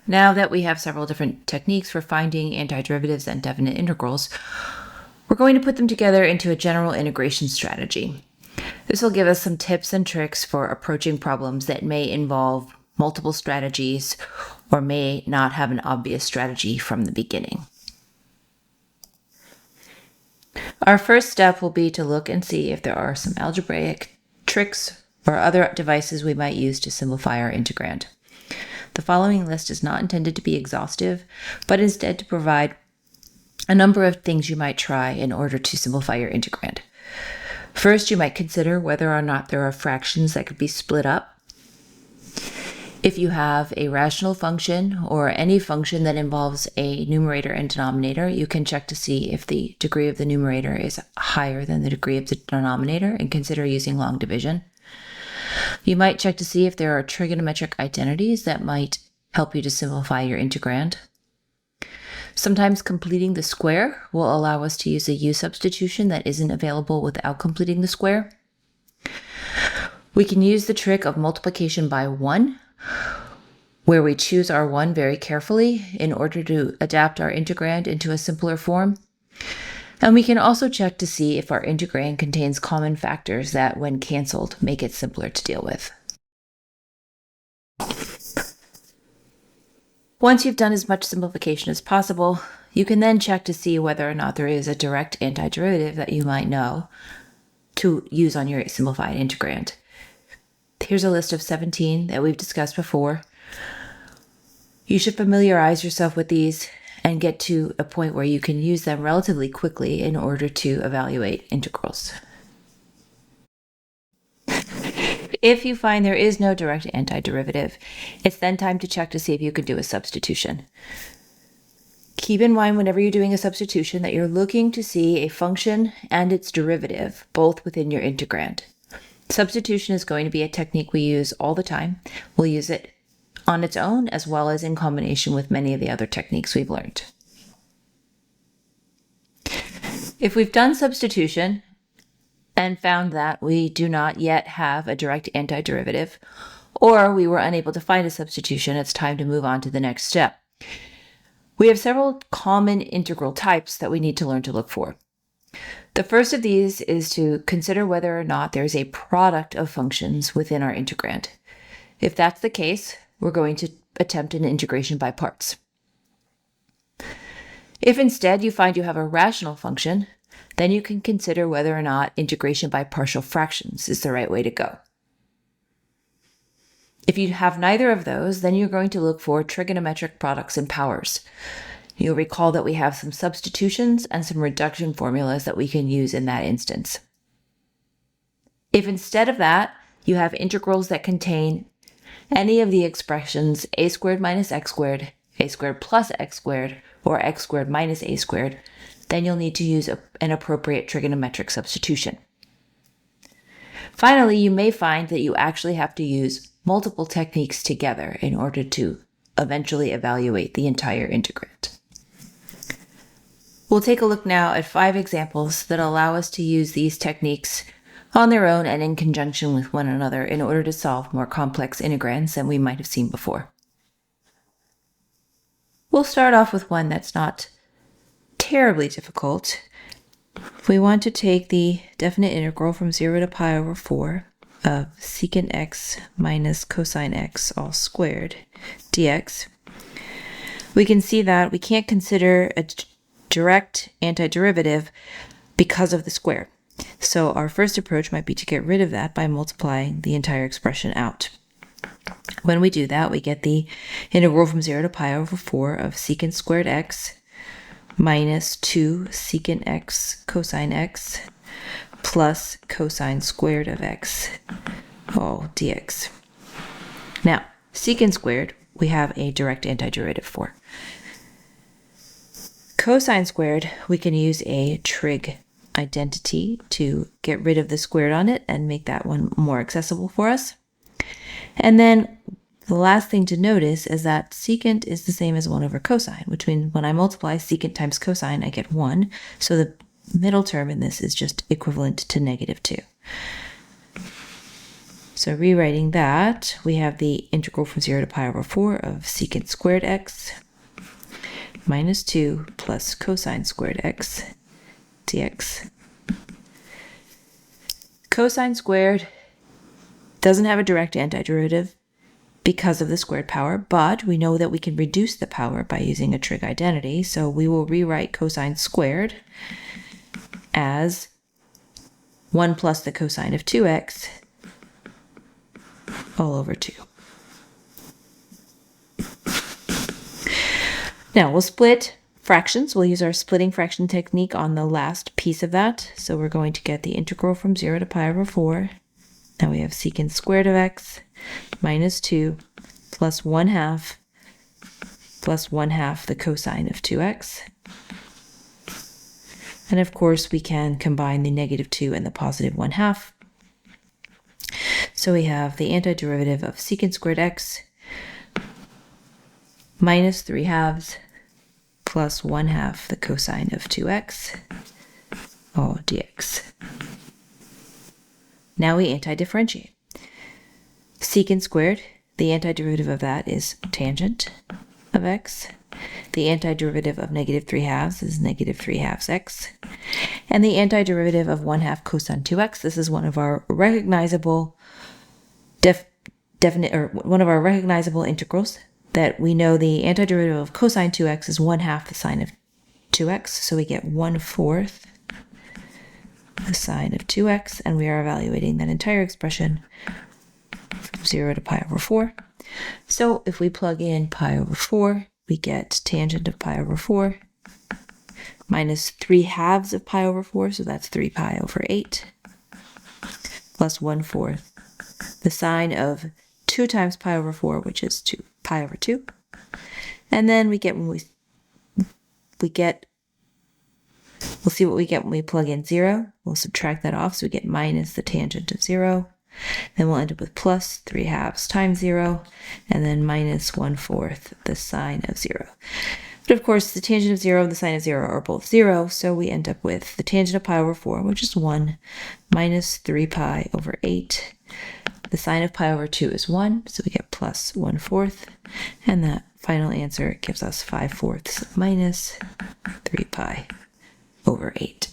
Now that we have several different techniques for finding antiderivatives and definite integrals, we're going to put them together into a general integration strategy. This will give us some tips and tricks for approaching problems that may involve multiple strategies or may not have an obvious strategy from the beginning. Our first step will be to look and see if there are some algebraic tricks or other devices we might use to simplify our integrand. The following list is not intended to be exhaustive, but instead to provide a number of things you might try in order to simplify your integrand. First, you might consider whether or not there are fractions that could be split up. If you have a rational function or any function that involves a numerator and denominator, you can check to see if the degree of the numerator is higher than the degree of the denominator and consider using long division. You might check to see if there are trigonometric identities that might help you to simplify your integrand. Sometimes completing the square will allow us to use a u substitution that isn't available without completing the square. We can use the trick of multiplication by 1, where we choose our 1 very carefully in order to adapt our integrand into a simpler form. And we can also check to see if our integrand contains common factors that, when canceled, make it simpler to deal with. Once you've done as much simplification as possible, you can then check to see whether or not there is a direct antiderivative that you might know to use on your simplified integrand. Here's a list of 17 that we've discussed before. You should familiarize yourself with these and get to a point where you can use them relatively quickly in order to evaluate integrals. If you find there is no direct antiderivative, it's then time to check to see if you can do a substitution. Keep in mind whenever you're doing a substitution that you're looking to see a function and its derivative both within your integrand. Substitution is going to be a technique we use all the time. We'll use it on its own as well as in combination with many of the other techniques we've learned. If we've done substitution and found that we do not yet have a direct antiderivative, or we were unable to find a substitution, it's time to move on to the next step. We have several common integral types that we need to learn to look for. The first of these is to consider whether or not there's a product of functions within our integrand. If that's the case, we're going to attempt an integration by parts. If instead you find you have a rational function, then you can consider whether or not integration by partial fractions is the right way to go. If you have neither of those, then you're going to look for trigonometric products and powers. You'll recall that we have some substitutions and some reduction formulas that we can use in that instance. If instead of that, you have integrals that contain any of the expressions a squared minus x squared, a squared plus x squared, or x squared minus a squared, then you'll need to use an appropriate trigonometric substitution. Finally, you may find that you actually have to use multiple techniques together in order to eventually evaluate the entire integrand. We'll take a look now at 5 examples that allow us to use these techniques on their own and in conjunction with one another in order to solve more complex integrands than we might have seen before. We'll start off with one that's not terribly difficult. We want to take the definite integral from 0 to pi over 4 of secant x minus cosine x all squared dx. We can see that we can't consider a direct antiderivative because of the square. So our first approach might be to get rid of that by multiplying the entire expression out. When we do that, we get the integral from 0 to pi over 4 of secant squared x minus 2 secant x cosine x plus cosine squared of x all dx. Now, secant squared, we have a direct antiderivative for. Cosine squared, we can use a trig identity to get rid of the squared on it and make that one more accessible for us. And then the last thing to notice is that secant is the same as 1 over cosine, which means when I multiply secant times cosine, I get 1. So the middle term in this is just equivalent to -2. So rewriting that, we have the integral from 0 to pi over 4 of secant squared x minus 2 plus cosine squared x dx. Cosine squared doesn't have a direct antiderivative because of the squared power, but we know that we can reduce the power by using a trig identity, so we will rewrite cosine squared as 1 plus the cosine of 2x all over 2. Now we'll split fractions. We'll use our splitting fraction technique on the last piece of that. So we're going to get the integral from 0 to pi over 4. Now we have secant squared of x minus 2 plus 1/2 plus 1/2 the cosine of 2x. And of course we can combine the negative 2 and the positive 1/2. So we have the antiderivative of secant squared x minus 3/2 plus 1/2 the cosine of 2x all dx. Now we antidifferentiate. Secant squared, the antiderivative of that is tangent of x. The antiderivative of negative 3/2 is negative 3/2 x. And the antiderivative of 1/2 cosine 2x, this is one of our recognizable one of our recognizable integrals that we know the antiderivative of cosine 2x is 1/2 the sine of 2x, so we get 1/4 the sine of 2x, and we are evaluating that entire expression from 0 to pi over 4. So if we plug in pi over 4, we get tangent of pi over 4 minus 3/2 of pi over 4, so that's 3 pi over 8, plus 1/4 the sine of 2 times pi over 4, which is 2 pi over 2. And then we get, we'll see what we get when we plug in 0. We'll subtract that off, so we get minus the tangent of 0. Then we'll end up with plus 3/2 times 0, and then minus 1/4 the sine of 0. But of course, the tangent of 0 and the sine of 0 are both 0, so we end up with the tangent of pi over 4, which is 1, minus 3 pi over 8. The sine of pi over 2 is 1, so we get plus 1/4, and that final answer gives us 5/4 minus 3 pi over 8.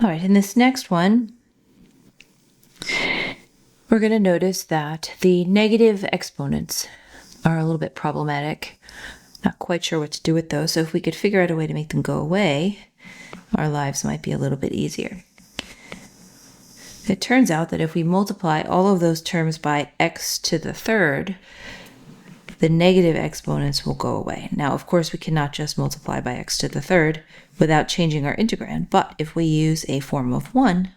All right, in this next one, we're going to notice that the negative exponents are a little bit problematic. Not quite sure what to do with those, so if we could figure out a way to make them go away, our lives might be a little bit easier. It turns out that if we multiply all of those terms by x to the third, the negative exponents will go away. Now, of course, we cannot just multiply by x to the third without changing our integrand, but if we use a form of 1,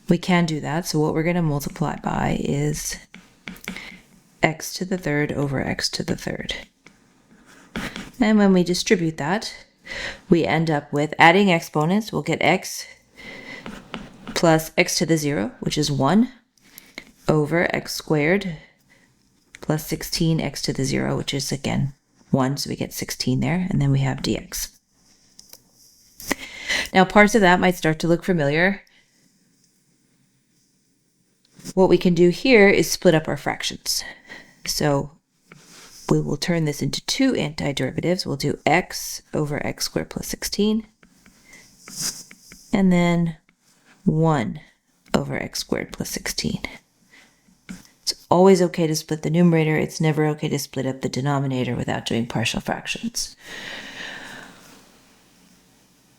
we can do that. So what we're going to multiply by is x to the third over x to the third. And when we distribute that, we end up with adding exponents. We'll get x plus x to the 0, which is 1, over x squared plus 16x to the 0, which is, again, 1, so we get 16 there, and then we have dx. Now, parts of that might start to look familiar. What we can do here is split up our fractions. So we will turn this into two antiderivatives. We'll do x over x squared plus 16, and then 1 over x squared plus 16. It's always okay to split the numerator. It's never okay to split up the denominator without doing partial fractions.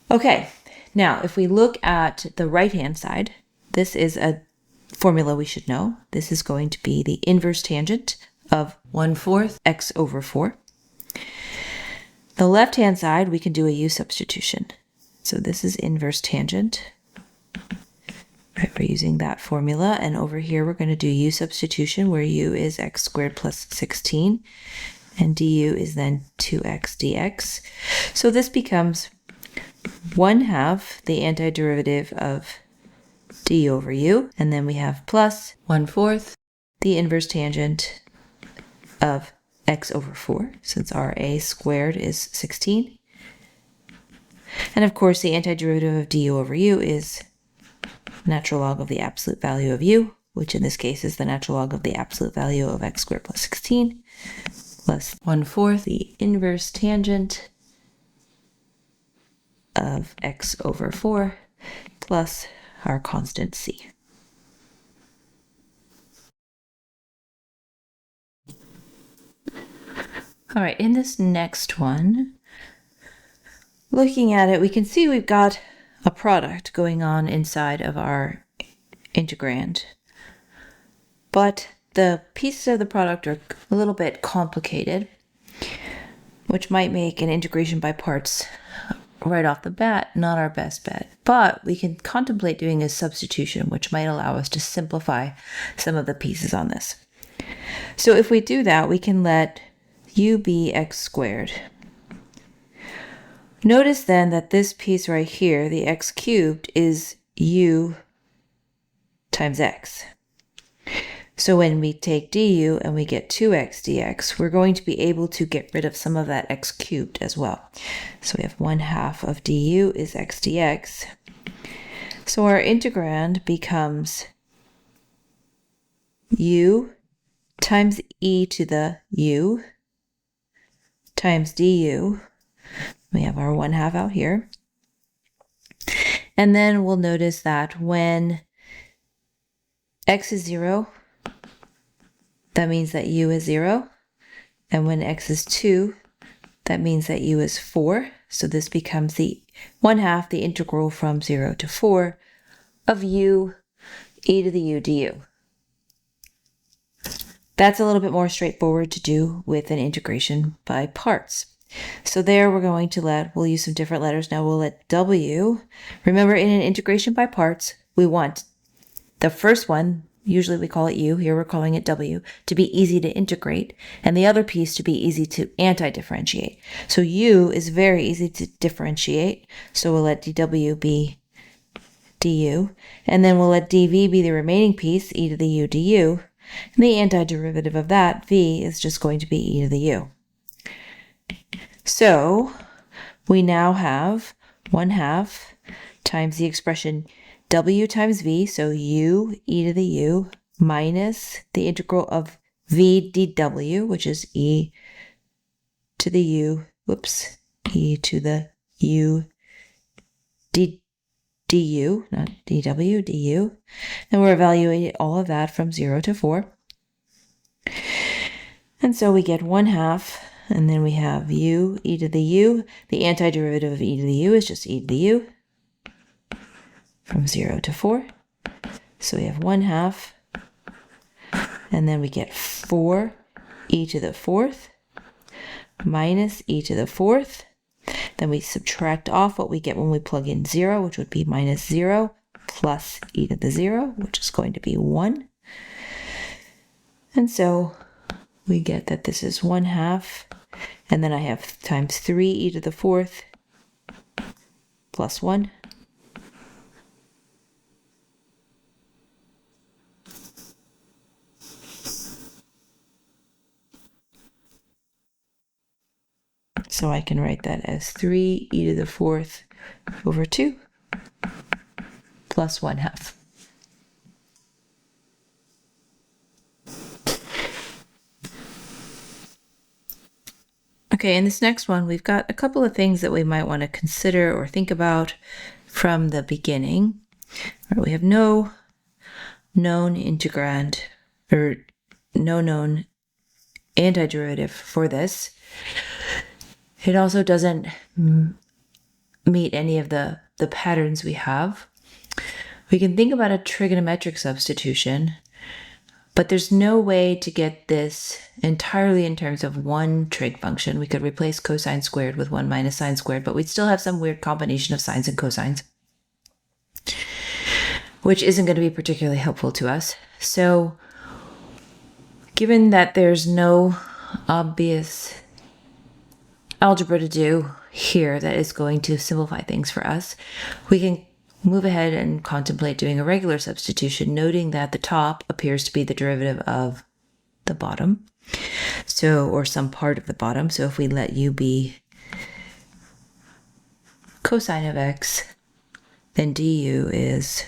Okay, now if we look at the right-hand side, this is a formula we should know. This is going to be the inverse tangent of 1/4 x over 4. The left-hand side, we can do a u substitution. So this is inverse tangent. Right, we're using that formula, and over here we're going to do u substitution, where u is x squared plus 16, and du is then 2x dx. So this becomes 1/2 the antiderivative of d over u, and then we have plus 1/4 the inverse tangent of x over 4, since our a squared is 16. And of course, the antiderivative of du over u is natural log of the absolute value of u, which in this case is the natural log of the absolute value of x squared plus 16, plus 1/4 the inverse tangent of x over 4, plus our constant c. All right, in this next one, looking at it, we can see we've got a product going on inside of our integrand. But the pieces of the product are a little bit complicated, which might make an integration by parts right off the bat not our best bet. But we can contemplate doing a substitution, which might allow us to simplify some of the pieces on this. So if we do that, we can let u be x squared. Notice then that this piece right here, the x cubed, is u times x. So when we take du and we get 2x dx, we're going to be able to get rid of some of that x cubed as well. So we have 1/2 of du is x dx. So our integrand becomes u times e to the u times du. We have our 1/2 out here. And then we'll notice that when x is 0, that means that u is 0. And when x is 2, that means that u is 4. So this becomes the 1/2, the integral from 0 to 4 of u e to the u du. That's a little bit more straightforward to do with an integration by parts. So there we'll use some different letters. Now we'll let w, remember in an integration by parts, we want the first one, usually we call it u, here we're calling it w, to be easy to integrate, and the other piece to be easy to anti-differentiate. So u is very easy to differentiate, so we'll let dw be du, and then we'll let dv be the remaining piece, e to the u du, and the antiderivative of that, v, is just going to be e to the u. So we now have 1/2 times the expression w times v, so u e to the u, minus the integral of v dw, which is e to the u, e to the u du, not dw, du. And we're evaluating all of that from 0 to 4. And so we get 1/2, and then we have u e to the u. The antiderivative of e to the u is just e to the u from 0 to 4. So we have 1/2, and then we get 4 e to the 4th minus e to the 4th. Then we subtract off what we get when we plug in 0, which would be minus 0 plus e to the 0, which is going to be 1. And so we get that this is 1/2, and then I have times 3 e to the 4th plus 1. So I can write that as 3 e to the 4th over 2 plus 1/2. Okay, in this next one, we've got a couple of things that we might want to consider or think about from the beginning. All right, we have no known integrand, or no known antiderivative for this. It also doesn't meet any of the patterns we have. We can think about a trigonometric substitution, but there's no way to get this entirely in terms of one trig function. We could replace cosine squared with 1 minus sine squared, but we'd still have some weird combination of sines and cosines, which isn't going to be particularly helpful to us. So given that there's no obvious algebra to do here that is going to simplify things for us, we can move ahead and contemplate doing a regular substitution, noting that the top appears to be the derivative of the bottom, or some part of the bottom. So if we let u be cosine of x, then du is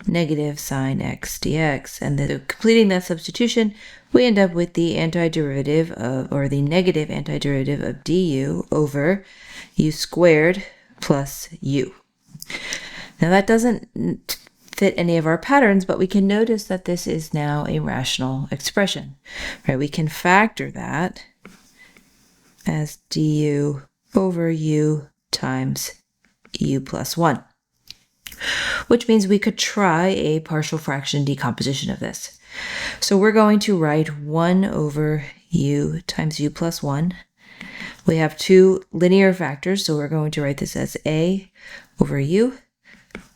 negative sine x dx. And then completing that substitution, we end up with the antiderivative of, or the negative antiderivative of du over u squared plus u. Now that doesn't fit any of our patterns, but we can notice that this is now a rational expression, right? We can factor that as du over u times u plus 1, which means we could try a partial fraction decomposition of this. So we're going to write 1 over u times u plus 1. We have two linear factors, so we're going to write this as a over u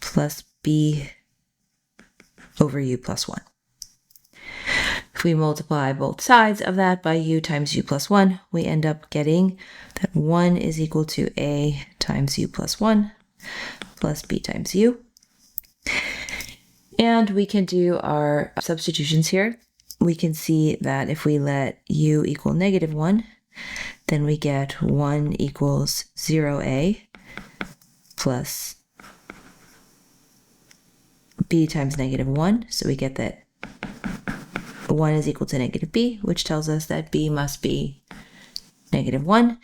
plus b over u plus 1. If we multiply both sides of that by u times u plus 1, we end up getting that 1 is equal to a times u plus 1 plus b times u. And we can do our substitutions here. We can see that if we let u equal negative 1, then we get 1 equals 0a plus b times negative 1. So we get that 1 is equal to negative b, which tells us that b must be negative 1.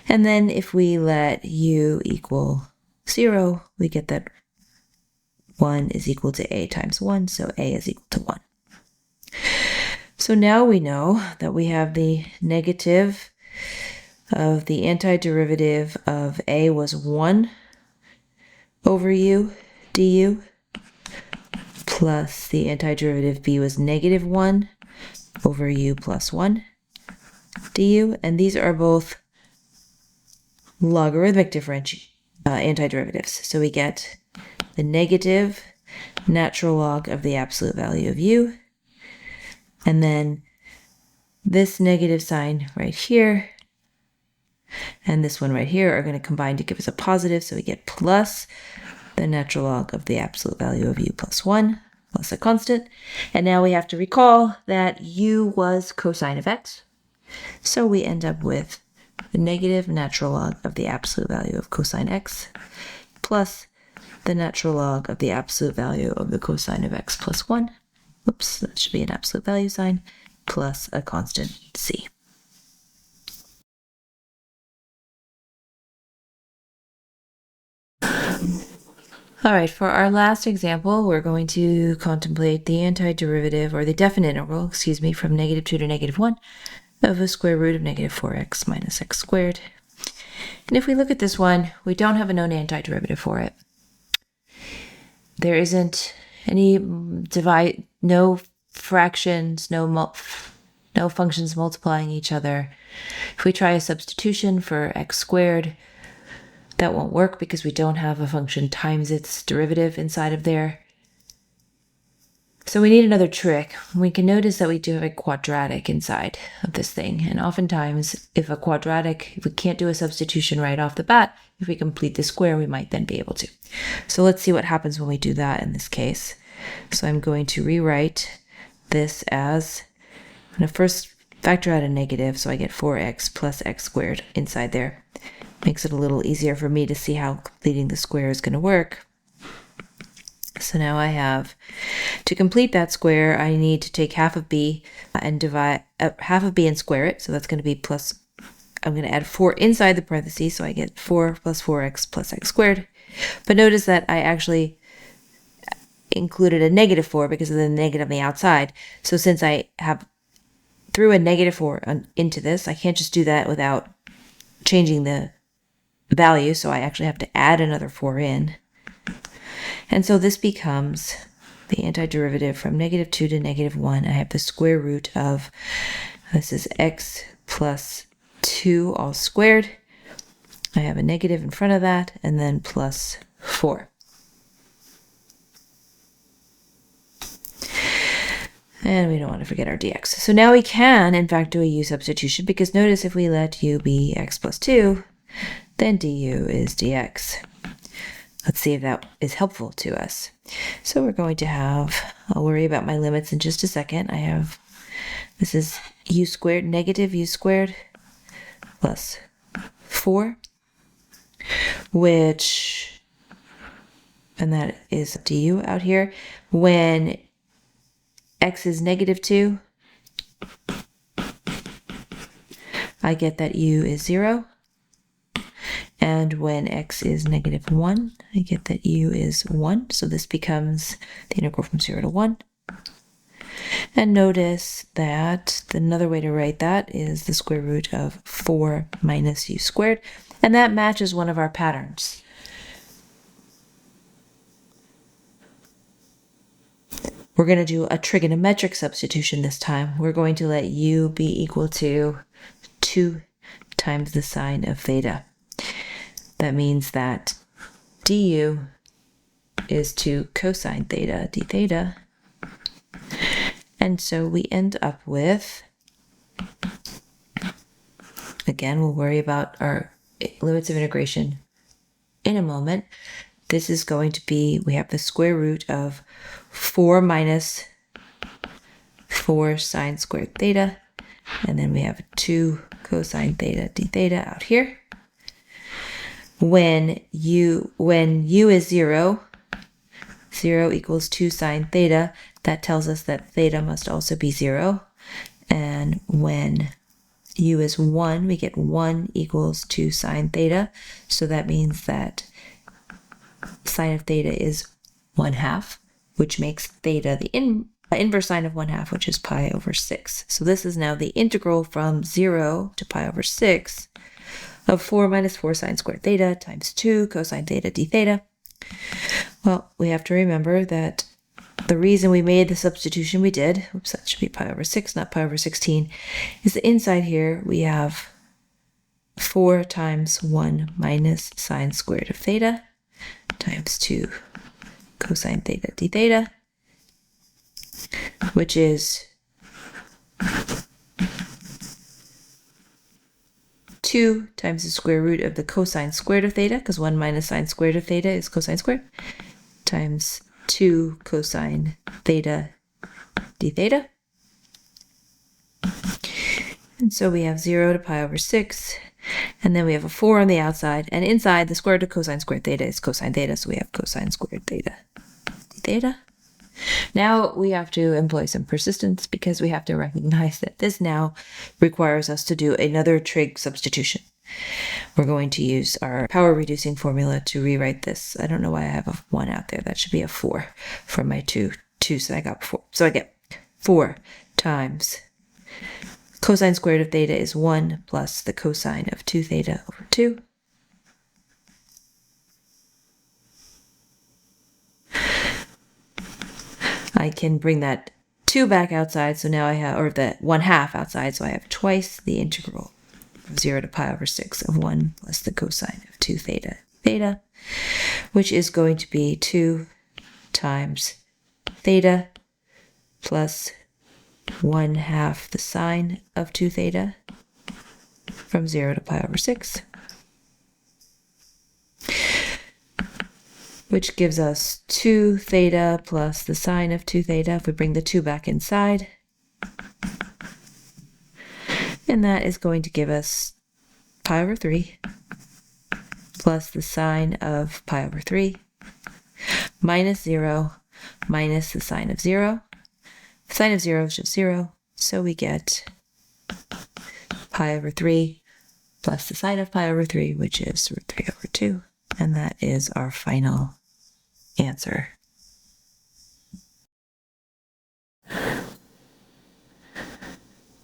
And then if we let u equal 0, we get that 1 is equal to a times 1, so a is equal to 1. So now we know that we have the negative of the antiderivative of a was 1 over u du, plus the antiderivative b was negative 1 over u plus 1 du, and these are both logarithmic antiderivatives. So we get the negative natural log of the absolute value of u, and then this negative sign right here and this one right here are going to combine to give us a positive, so we get plus the natural log of the absolute value of u plus 1 plus a constant. And now we have to recall that u was cosine of x, so we end up with the negative natural log of the absolute value of cosine x plus the natural log of the absolute value of the cosine of x plus 1. Oops, that should be an absolute value sign, plus a constant c. All right, for our last example, we're going to contemplate the antiderivative, or the definite integral, from negative 2 to negative 1 of a square root of negative 4x minus x squared. And if we look at this one, we don't have a known antiderivative for it. There isn't any no fractions, no functions multiplying each other. If we try a substitution for x squared, that won't work because we don't have a function times its derivative inside of there. So we need another trick. We can notice that we do have a quadratic inside of this thing. And oftentimes, if we can't do a substitution right off the bat, if we complete the square, we might then be able to. So let's see what happens when we do that in this case. So I'm going to rewrite this as, I'm going to first factor out a negative, so I get 4x plus x squared inside there. Makes it a little easier for me to see how completing the square is going to work. So now I have, to complete that square, I need to take half of b and divide half of b and square it. So that's going to be plus, I'm going to add 4 inside the parentheses, so I get 4 plus 4x plus x squared. But notice that I actually included a negative 4 because of the negative on the outside. So since I threw a negative 4 into this, I can't just do that without changing the value, so I actually have to add another 4 in. And so this becomes the antiderivative from negative 2 to negative 1. I have the square root of, this is x plus 2 all squared. I have a negative in front of that, and then plus 4. And we don't want to forget our dx. So now we can, in fact, do a u substitution, because notice if we let u be x plus 2, then du is dx. Let's see if that is helpful to us. So we're going to have, I'll worry about my limits in just a second. This is u squared, negative u squared plus 4. which, and that is du out here, when x is -2, I get that u is 0. And when x is -1, I get that u is 1. So this becomes the integral from 0 to 1. And notice that another way to write that is the square root of 4 minus u squared. And that matches one of our patterns. We're going to do a trigonometric substitution this time. We're going to let u be equal to 2 times the sine of theta. That means that du is 2 cosine theta d theta. And so we end up with, again, we'll worry about our limits of integration in a moment. This is going to be, we have the square root of 4 minus 4 sine squared theta. And then we have 2 cosine theta d theta out here. When u is 0, 0 equals 2 sine theta, that tells us that theta must also be 0. And when u is 1, we get 1 equals 2 sine theta. So that means that sine of theta is 1/2, which makes theta the inverse sine of 1/2, which is pi over 6. So this is now the integral from 0 to pi over 6 of 4 minus 4 sine squared theta times 2 cosine theta d theta. Well, we have to remember that the reason we made the substitution we did, oops, that should be pi over 6, not pi over 16, is that inside here we have 4 times 1 minus sine squared of theta times 2 cosine theta d theta, which is 2 times the square root of the cosine squared of theta, because 1 minus sine squared of theta is cosine squared, times 2 cosine theta d theta. And so we have 0 to pi over 6, and then we have a 4 on the outside, and inside the square root of cosine squared theta is cosine theta, so we have cosine squared theta d theta. Now we have to employ some persistence because we have to recognize that this now requires us to do another trig substitution. We're going to use our power reducing formula to rewrite this. I don't know why I have a 1 out there. That should be a 4 from my 2's that I got before. So I get 4 times cosine squared of theta is 1 plus the cosine of 2 theta over 2. I can bring that 2 back outside, so now I have, or the 1/2 outside, so I have twice the integral from 0 to pi over 6 of 1 plus the cosine of 2 theta theta, which is going to be 2 times theta plus 1/2 the sine of 2 theta from 0 to pi over 6. Which gives us 2 theta plus the sine of 2 theta if we bring the 2 back inside. And that is going to give us pi over 3 plus the sine of pi over 3 minus 0 minus the sine of 0. The sine of 0 is just 0, so we get pi over 3 plus the sine of pi over 3, which is root 3 over 2. And that is our final answer.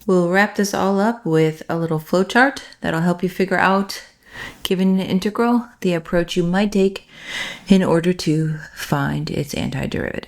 We'll wrap this all up with a little flowchart that'll help you figure out, given an integral, the approach you might take in order to find its antiderivative.